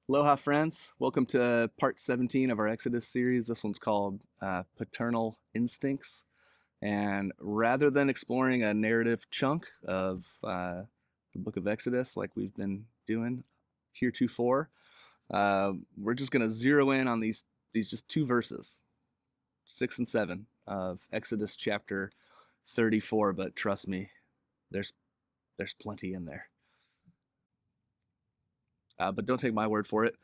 Aloha, friends. Welcome to part 17 of our Exodus series. This one's called Paternal Instincts. And rather than exploring a narrative chunk of the book of Exodus like we've been doing heretofore, we're just going to zero in on these just two verses, 6 and 7 of Exodus chapter 34. But trust me, there's plenty in there. But don't take my word for it.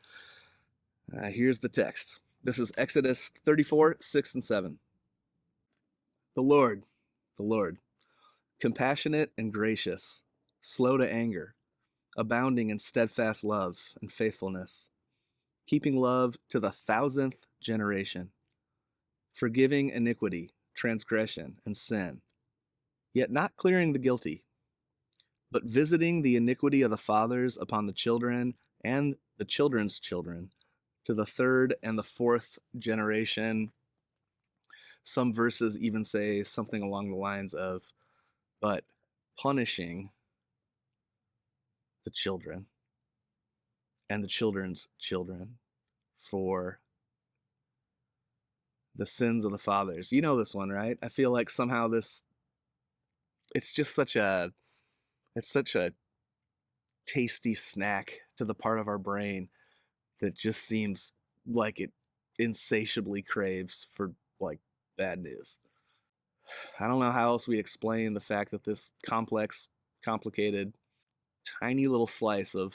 Here's the text. This is Exodus 34, 6 and 7. The Lord, compassionate and gracious, slow to anger, abounding in steadfast love and faithfulness, keeping love to the 1,000th generation, forgiving iniquity, transgression, and sin, yet not clearing the guilty, but visiting the iniquity of the fathers upon the children and the children's children, to the third and the fourth generation. Some verses even say something along the lines of, but punishing the children and the children's children for the sins of the fathers. You know this one, right? I feel like somehow it's just such a tasty snack to the part of our brain that just seems like it insatiably craves for like bad news. I don't know how else we explain the fact that this complex, complicated, tiny little slice of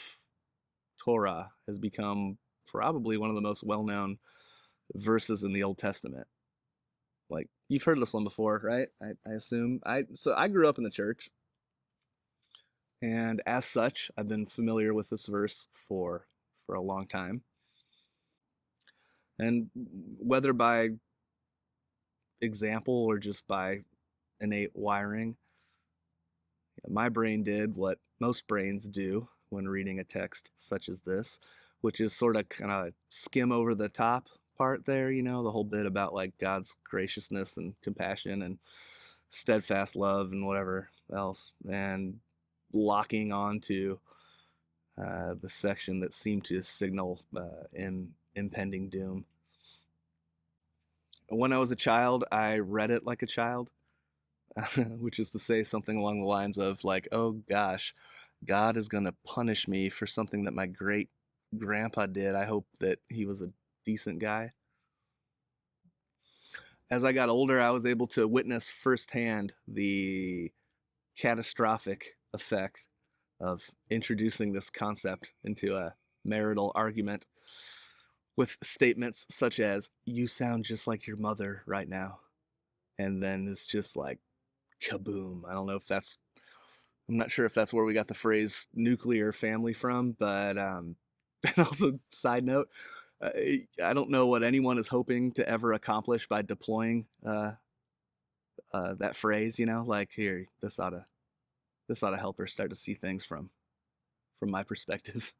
Torah has become probably one of the most well-known verses in the Old Testament. Like, you've heard this one before, right? I assume. So I grew up in the church, and as such, I've been familiar with this verse for a long time. And whether by example or just by innate wiring, my brain did what most brains do when reading a text such as this, which is sort of kind of skim over the top part there, the whole bit about like God's graciousness and compassion and steadfast love and whatever else, and locking on to the section that seemed to signal impending doom. When I was a child, I read it like a child, which is to say something along the lines of like, oh gosh, God is going to punish me for something that my great grandpa did. I hope that he was a decent guy. As I got older, I was able to witness firsthand the catastrophic effect of introducing this concept into a marital argument with statements such as, "You sound just like your mother right now." And then it's just like kaboom. I'm not sure if that's where we got the phrase nuclear family from, but and also, side note, I don't know what anyone is hoping to ever accomplish by deploying that phrase. Like, here, this ought to help her start to see things from my perspective.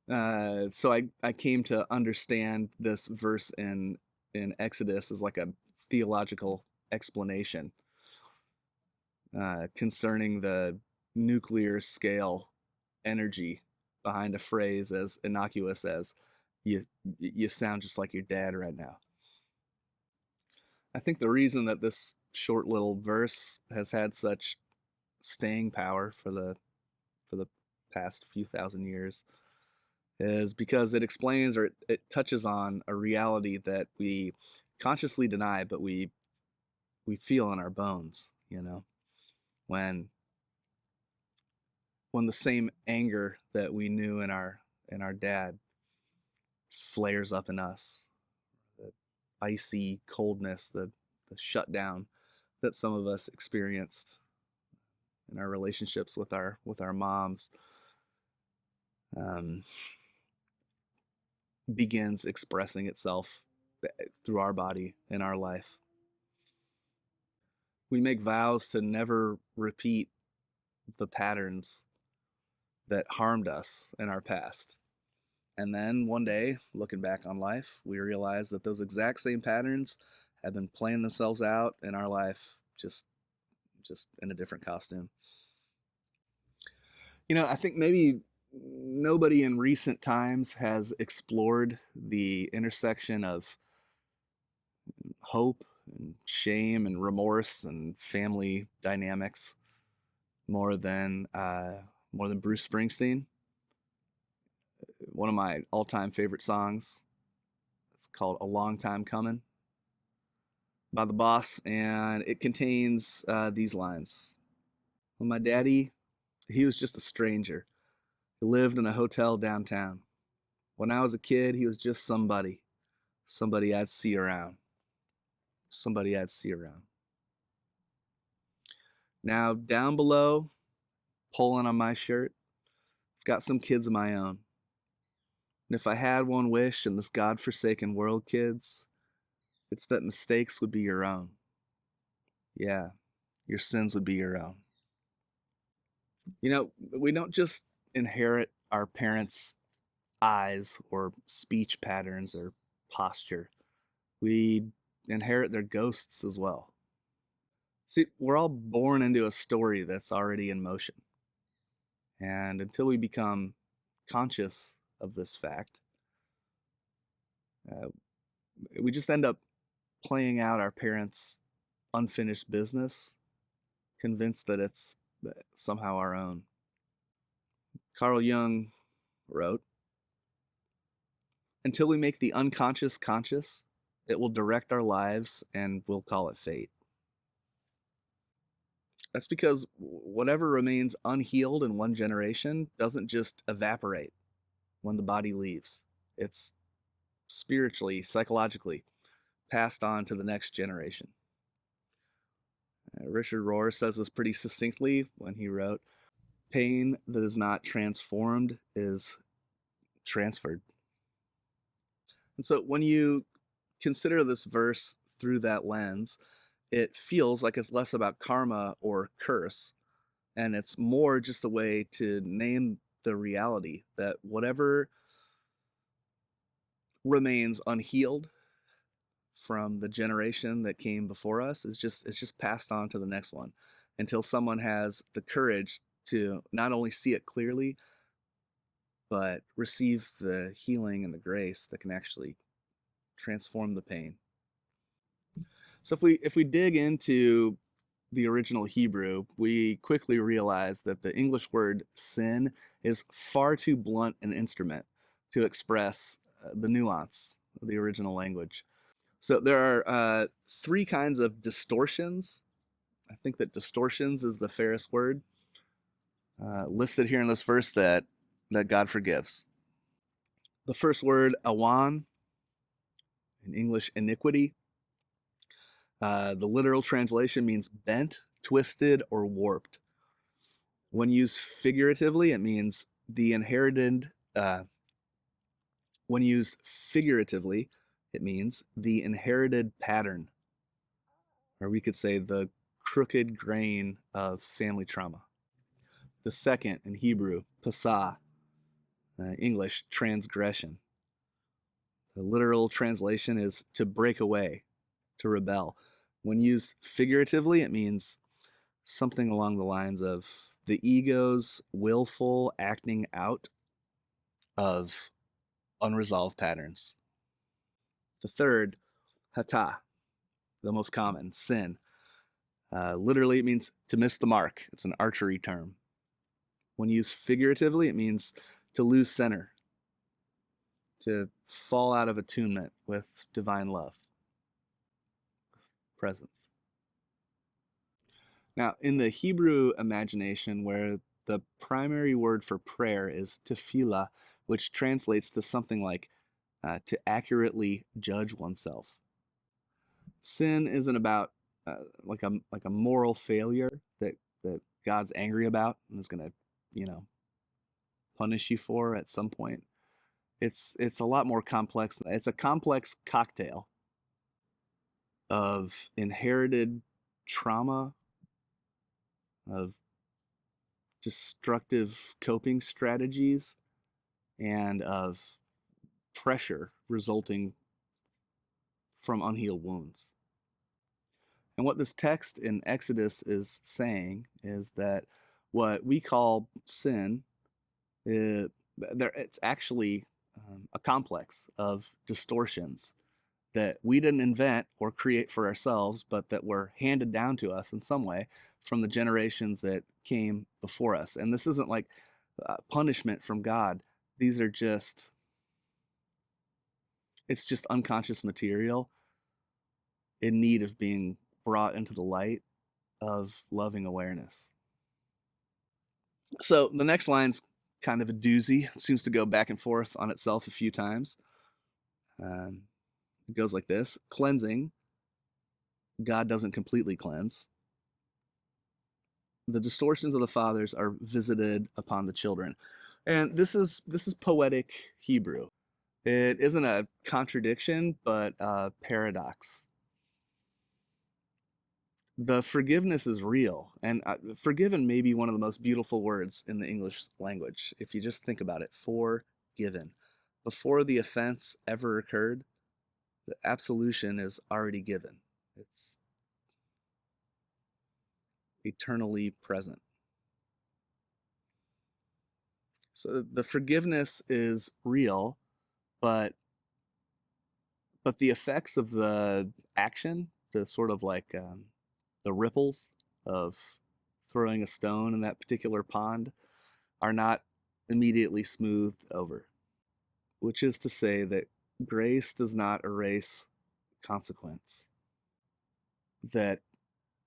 So I came to understand this verse in Exodus as like a theological explanation concerning the nuclear scale energy behind a phrase as innocuous as you sound just like your dad right now. I think the reason that this short little verse has had such staying power for the past few thousand years is because it explains, or it touches on a reality that we consciously deny, but we feel in our bones, when the same anger that we knew in our dad flares up in us, the icy coldness, the shutdown that some of us experienced in our relationships with our moms, um, begins expressing itself through our body in our life. We make vows to never repeat the patterns that harmed us in our past. And then one day, looking back on life, we realize that those exact same patterns have been playing themselves out in our life, just in a different costume. I think maybe nobody in recent times has explored the intersection of hope and shame and remorse and family dynamics more than Bruce Springsteen. One of my all-time favorite songs is called "A Long Time Coming" by the Boss, and it contains these lines. When my daddy, he was just a stranger. He lived in a hotel downtown. When I was a kid, he was just somebody I'd see around, somebody I'd see around. Now, down below, pulling on my shirt, I've got some kids of my own. And if I had one wish in this godforsaken world, kids, it's that mistakes would be your own. Yeah, your sins would be your own. You know, we don't just inherit our parents' eyes or speech patterns or posture, we inherit their ghosts as well. See, we're all born into a story that's already in motion. And until we become conscious of this fact, uh, we just end up playing out our parents' unfinished business, convinced that it's somehow our own. Carl Jung wrote, "Until we make the unconscious conscious, it will direct our lives and we'll call it fate." That's because whatever remains unhealed in one generation doesn't just evaporate when the body leaves. It's spiritually, psychologically passed on to the next generation. Richard Rohr says this pretty succinctly when he wrote, "Pain that is not transformed is transferred." And so when you consider this verse through that lens, it feels like it's less about karma or curse, and it's more just a way to name the reality that whatever remains unhealed from the generation that came before us is just it's just passed on to the next one until someone has the courage to not only see it clearly but receive the healing and the grace that can actually transform the pain. So if we dig into the original Hebrew, we quickly realize that the English word sin is far too blunt an instrument to express the nuance of the original language. So there are three kinds of distortions. I think that distortions is the fairest word listed here in this verse that God forgives. The first word, awan, in English, iniquity. The literal translation means bent, twisted, or warped. When used figuratively, it means the inherited. When used figuratively, it means the inherited pattern, or we could say the crooked grain of family trauma. The second in Hebrew, pasah, English, transgression. The literal translation is to break away, to rebel. When used figuratively, it means something along the lines of the ego's willful acting out of unresolved patterns. The third, hata, the most common, sin. Literally, it means to miss the mark. It's an archery term. When used figuratively, it means to lose center, to fall out of attunement with divine love, presence. Now, in the Hebrew imagination, where the primary word for prayer is tefillah, which translates to something like to accurately judge oneself. Sin isn't about like a moral failure that God's angry about and is going to, punish you for at some point. It's a lot more complex. It's a complex cocktail of inherited trauma, of destructive coping strategies, and of pressure resulting from unhealed wounds. And what this text in Exodus is saying is that what we call sin It, it's actually a complex of distortions that we didn't invent or create for ourselves, but that were handed down to us in some way from the generations that came before us. And this isn't like punishment from God. These are just, it's just unconscious material in need of being brought into the light of loving awareness. So the next line's kind of a doozy. It seems to go back and forth on itself a few times. Um, it goes like this: cleansing, God doesn't completely cleanse. The distortions of the fathers are visited upon the children. And this is poetic Hebrew. It isn't a contradiction, but a paradox. The forgiveness is real, and forgiven may be one of the most beautiful words in the English language. If you just think about it, forgiven. Before the offense ever occurred, the absolution is already given. It's eternally present. So the forgiveness is real, but the effects of the action, the sort of like the ripples of throwing a stone in that particular pond, are not immediately smoothed over, which is to say that grace does not erase consequence, that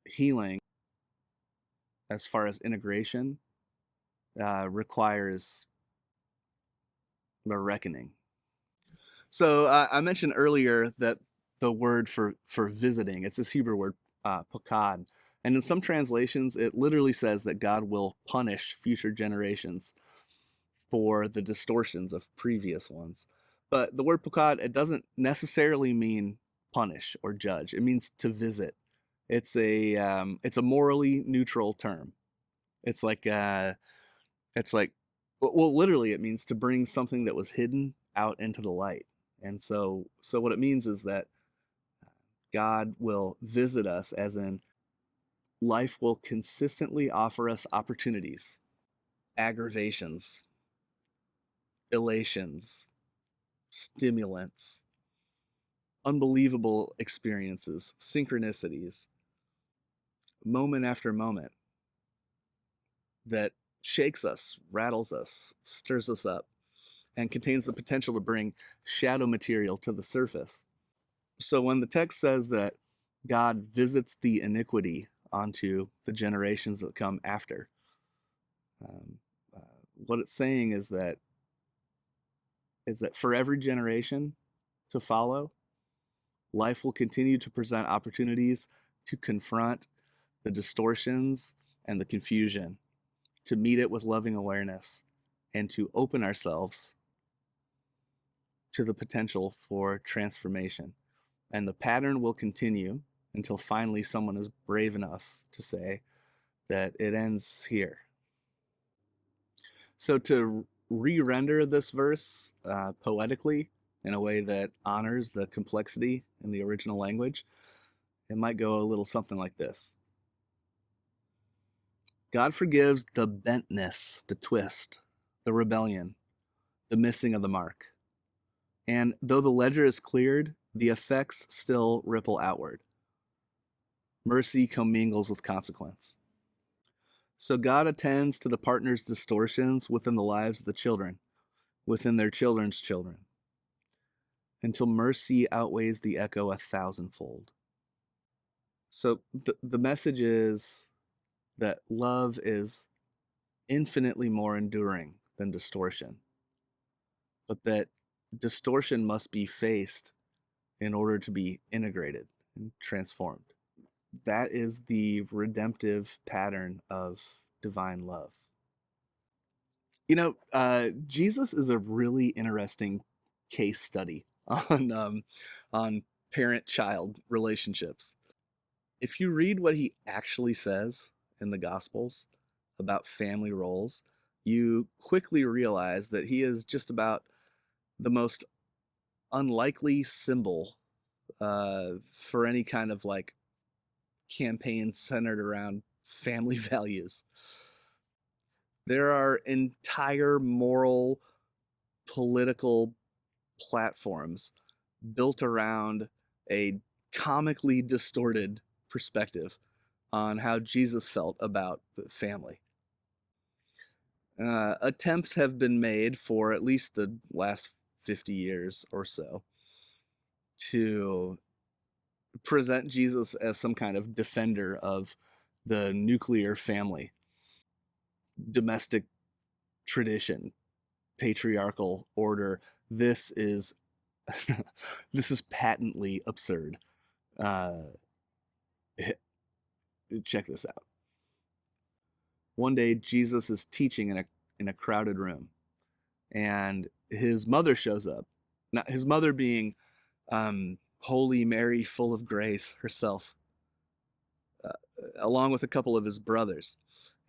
healing, as far as integration, requires a reckoning. So I mentioned earlier that the word for visiting, it's this Hebrew word, pakad. And in some translations, it literally says that God will punish future generations for the distortions of previous ones. But the word pakad, it doesn't necessarily mean punish or judge. It means to visit. It's a morally neutral term. It's like it's like well, literally, it means to bring something that was hidden out into the light. And so what it means is that God will visit us, as in life will consistently offer us opportunities, aggravations, elations, stimulants, unbelievable experiences, synchronicities, moment after moment, that shakes us, rattles us, stirs us up, and contains the potential to bring shadow material to the surface. So when the text says that God visits the iniquity onto the generations that come after, um, uh, what it's saying is that for every generation to follow, life will continue to present opportunities to confront the distortions and the confusion, to meet it with loving awareness, and to open ourselves to the potential for transformation. And the pattern will continue until finally someone is brave enough to say that it ends here. So to re-render this verse poetically in a way that honors the complexity in the original language, it might go a little something like this. God forgives the bentness, the twist, the rebellion, the missing of the mark. And though the ledger is cleared, the effects still ripple outward. Mercy commingles with consequence. So God attends to the partner's distortions within the lives of the children, within their children's children, until mercy outweighs the echo 1,000-fold. So the message is that love is infinitely more enduring than distortion, but that distortion must be faced in order to be integrated and transformed. That is the redemptive pattern of divine love. Jesus is a really interesting case study on parent-child relationships. If you read what he actually says in the Gospels about family roles, you quickly realize that he is just about the most unlikely symbol for any kind of like campaign centered around family values. There are entire moral, political platforms built around a comically distorted perspective on how Jesus felt about the family. Attempts have been made for at least the last 50 years or so to present Jesus as some kind of defender of the nuclear family, domestic tradition, patriarchal order. This is this is patently absurd. Uh, Check this out. One day, Jesus is teaching in a crowded room, and his mother shows up. Now, his mother being Holy Mary, full of grace herself, uh, along with a couple of his brothers.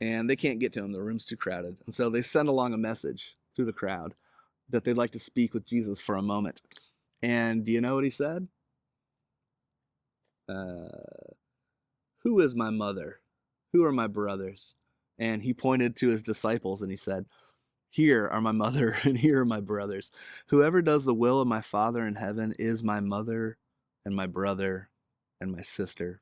And they can't get to him. The room's too crowded. And so they send along a message through the crowd that they'd like to speak with Jesus for a moment. And do you know what he said? Uh, who is my mother? Who are my brothers? And he pointed to his disciples and he said, here are my mother and here are my brothers. Whoever does the will of my Father in heaven is my mother and my brother and my sister.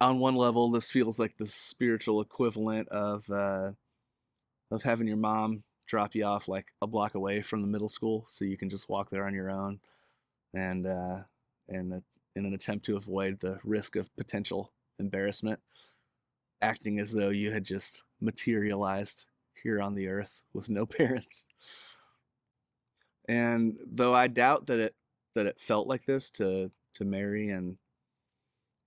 On one level, this feels like the spiritual equivalent of having your mom drop you off like a block away from the middle school, so you can just walk there on your own, and in an attempt to avoid the risk of potential embarrassment, acting as though you had just materialized here on the earth with no parents. And though I doubt that it felt like this to Mary and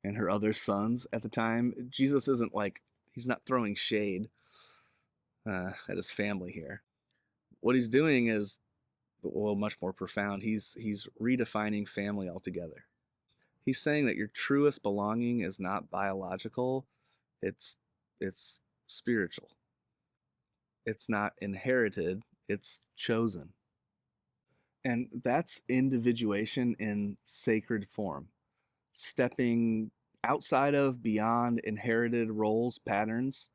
her other sons at the time, Jesus isn't like, he's not throwing shade at his family here. What he's doing is, well, much more profound. He's redefining family altogether. He's saying that your truest belonging is not biological, it's spiritual. It's not inherited, it's chosen. And that's individuation in sacred form, stepping outside of, beyond inherited roles, patterns,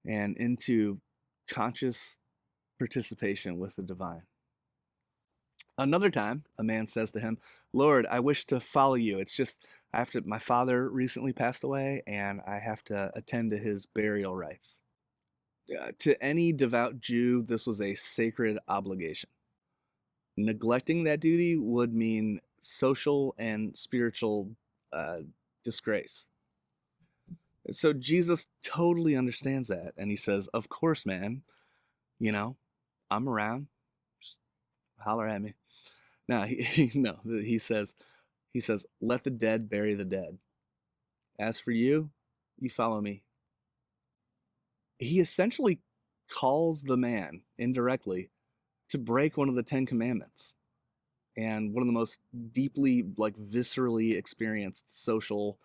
and into conscious participation with the divine. Another time, a man says to him, Lord, I wish to follow you. It's just, my father recently passed away and I have to attend to his burial rites. To any devout Jew, this was a sacred obligation. Neglecting that duty would mean social and spiritual uh, disgrace. So Jesus totally understands that. And he says, of course, man, you know, I'm around. Just holler at me. No, no, he says, let the dead bury the dead. As for you, you follow me. He essentially calls the man indirectly to break one of the 10 commandments and one of the most deeply, like, viscerally experienced social,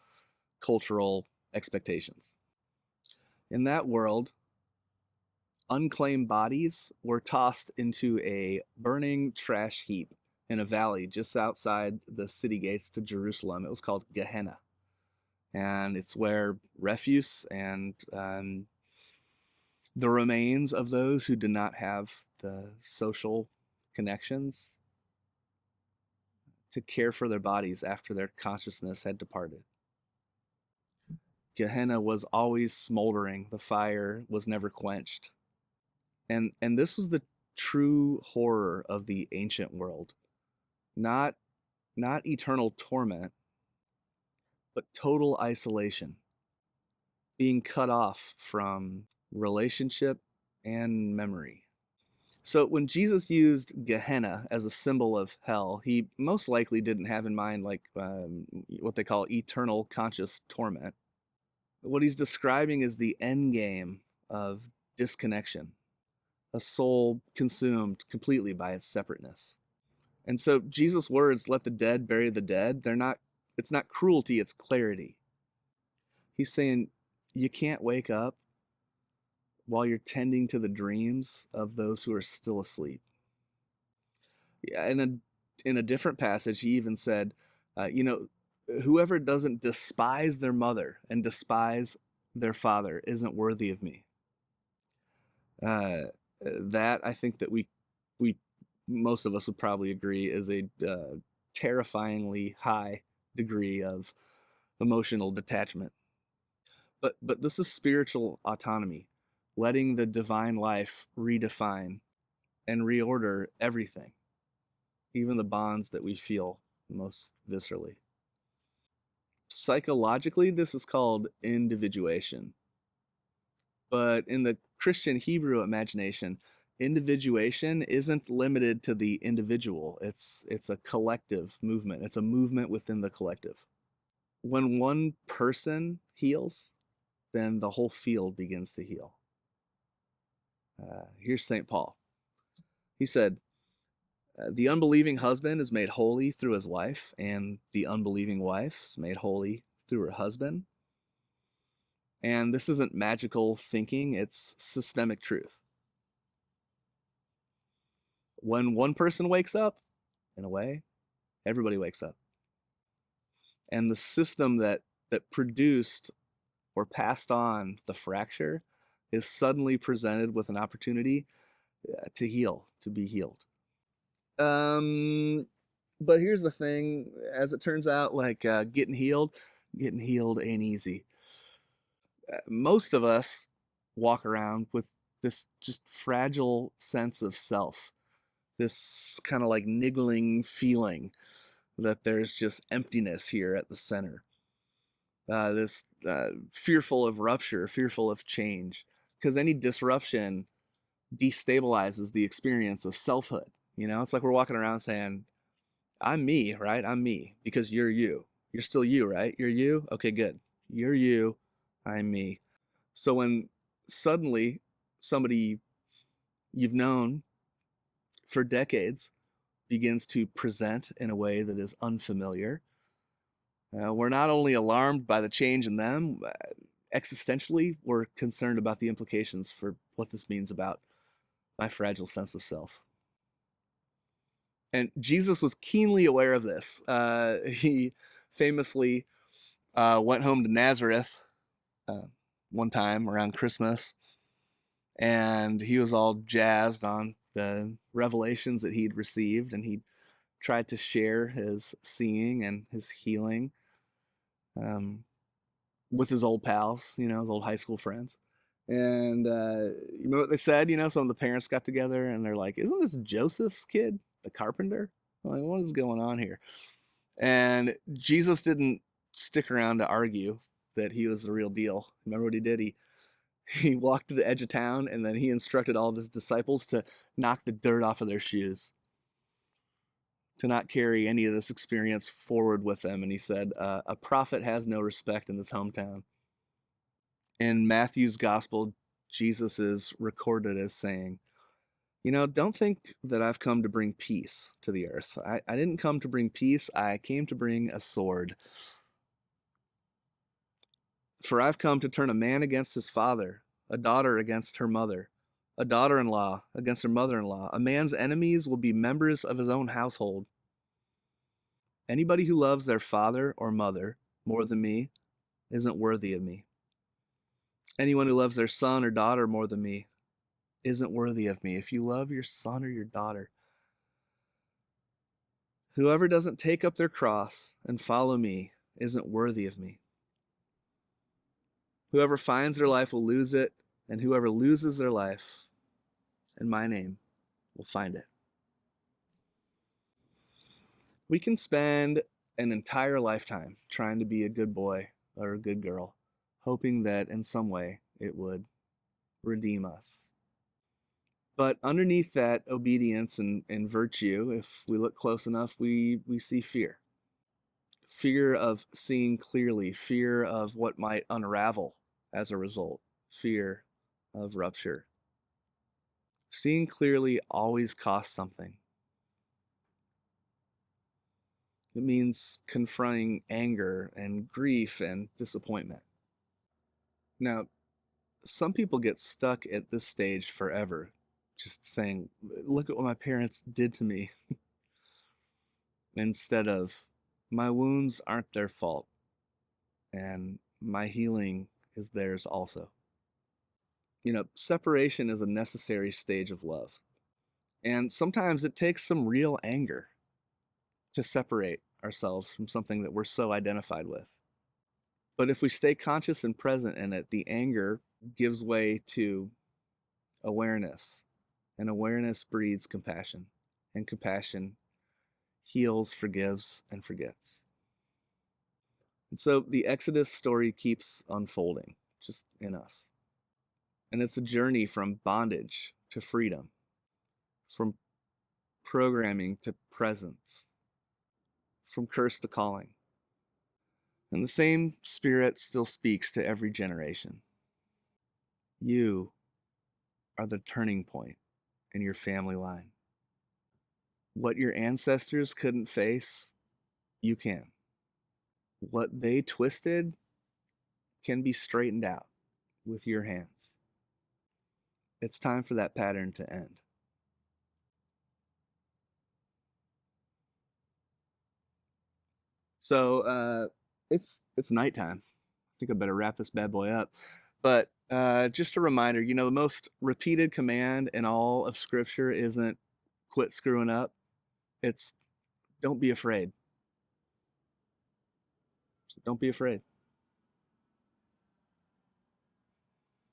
cultural expectations. In that world, unclaimed bodies were tossed into a burning trash heap in a valley just outside the city gates to Jerusalem. It was called Gehenna. And it's where refuse and the remains of those who did not have the social connections to care for their bodies after their consciousness had departed. Gehenna was always smoldering. The fire was never quenched. And this was the true horror of the ancient world. Not eternal torment, but total isolation. Being cut off from relationship and memory. So when Jesus used Gehenna as a symbol of hell, he most likely didn't have in mind like what they call eternal conscious torment. What he's describing is the end game of disconnection, a soul consumed completely by its separateness. And so Jesus' words, let the dead bury the dead, it's not cruelty, it's clarity. He's saying you can't wake up while you're tending to the dreams of those who are still asleep. Yeah, in a different passage, he even said, whoever doesn't despise their mother and despise their father isn't worthy of me. Uh, that I think that we most of us would probably agree is a terrifyingly high degree of emotional detachment. But this is spiritual autonomy, letting the divine life redefine and reorder everything, even the bonds that we feel most viscerally. Psychologically, this is called individuation. But in the Christian Hebrew imagination, individuation isn't limited to the individual. It's a collective movement. It's a movement within the collective. When one person heals, then the whole field begins to heal. Here's St. Paul. He said, the unbelieving husband is made holy through his wife, and the unbelieving wife is made holy through her husband. And this isn't magical thinking, it's systemic truth. When one person wakes up, in a way, everybody wakes up. And the system that produced or passed on the fracture is suddenly presented with an opportunity to heal, to be healed. But here's the thing, as it turns out, like getting healed ain't easy. Most of us walk around with this just fragile sense of self, this kind of like niggling feeling that there's just emptiness here at the center. This fearful of rupture, fearful of change, because any disruption destabilizes the experience of selfhood. You know, it's like we're walking around saying, I'm me, right? I'm me, because you're you. You're still you, right? You're you? Okay, good. You're you. I'm me. So when suddenly somebody you've known for decades begins to present in a way that is unfamiliar, we're not only alarmed by the change in them, existentially, we're concerned about the implications for what this means about my fragile sense of self. And Jesus was keenly aware of this. He famously went home to Nazareth uh, one time around Christmas, and he was all jazzed on the revelations that he'd received, and he tried to share his seeing and his healing um, with his old pals, you know, his old high school friends. And you know what they said? You know, some of the parents got together and they're like, "Isn't this Joseph's kid, the carpenter? Like, what is going on here?" And Jesus didn't stick around to argue that he was the real deal. Remember what he did? He walked to the edge of town and then he instructed all of his disciples to knock the dirt off of their shoes, to not carry any of this experience forward with them. And he said, a prophet has no respect in his hometown. In Matthew's gospel, Jesus is recorded as saying, you know, don't think that I've come to bring peace to the earth. I didn't come to bring peace. I came to bring a sword. For I've come to turn a man against his father, a daughter against her mother, a daughter-in-law against her mother-in-law. A man's enemies will be members of his own household. Anybody who loves their father or mother more than me isn't worthy of me. Anyone who loves their son or daughter more than me isn't worthy of me. If you love your son or your daughter, whoever doesn't take up their cross and follow me isn't worthy of me. Whoever finds their life will lose it, and whoever loses their life in my name will find it. We can spend an entire lifetime trying to be a good boy or a good girl, hoping that in some way it would redeem us. But underneath that obedience and virtue, if we look close enough, we see fear. Fear of seeing clearly, fear of what might unravel as a result, fear of rupture. Seeing clearly always costs something. It means confronting anger and grief and disappointment. Now, some people get stuck at this stage forever, just saying, look at what my parents did to me, instead of, my wounds aren't their fault, and my healing is theirs also. Separation is a necessary stage of love. And sometimes it takes some real anger to separate ourselves from something that we're so identified with. But if we stay conscious and present in it, the anger gives way to awareness, and awareness breeds compassion, and compassion heals, forgives, and forgets. And so the Exodus story keeps unfolding just in us. And it's a journey from bondage to freedom, from programming to presence, from curse to calling. And the same Spirit still speaks to every generation. You are the turning point in your family line. What your ancestors couldn't face, you can. What they twisted can be straightened out with your hands. It's time for that pattern to end. So it's nighttime. I think I better wrap this bad boy up. But just a reminder, the most repeated command in all of Scripture isn't quit screwing up. It's don't be afraid. So don't be afraid.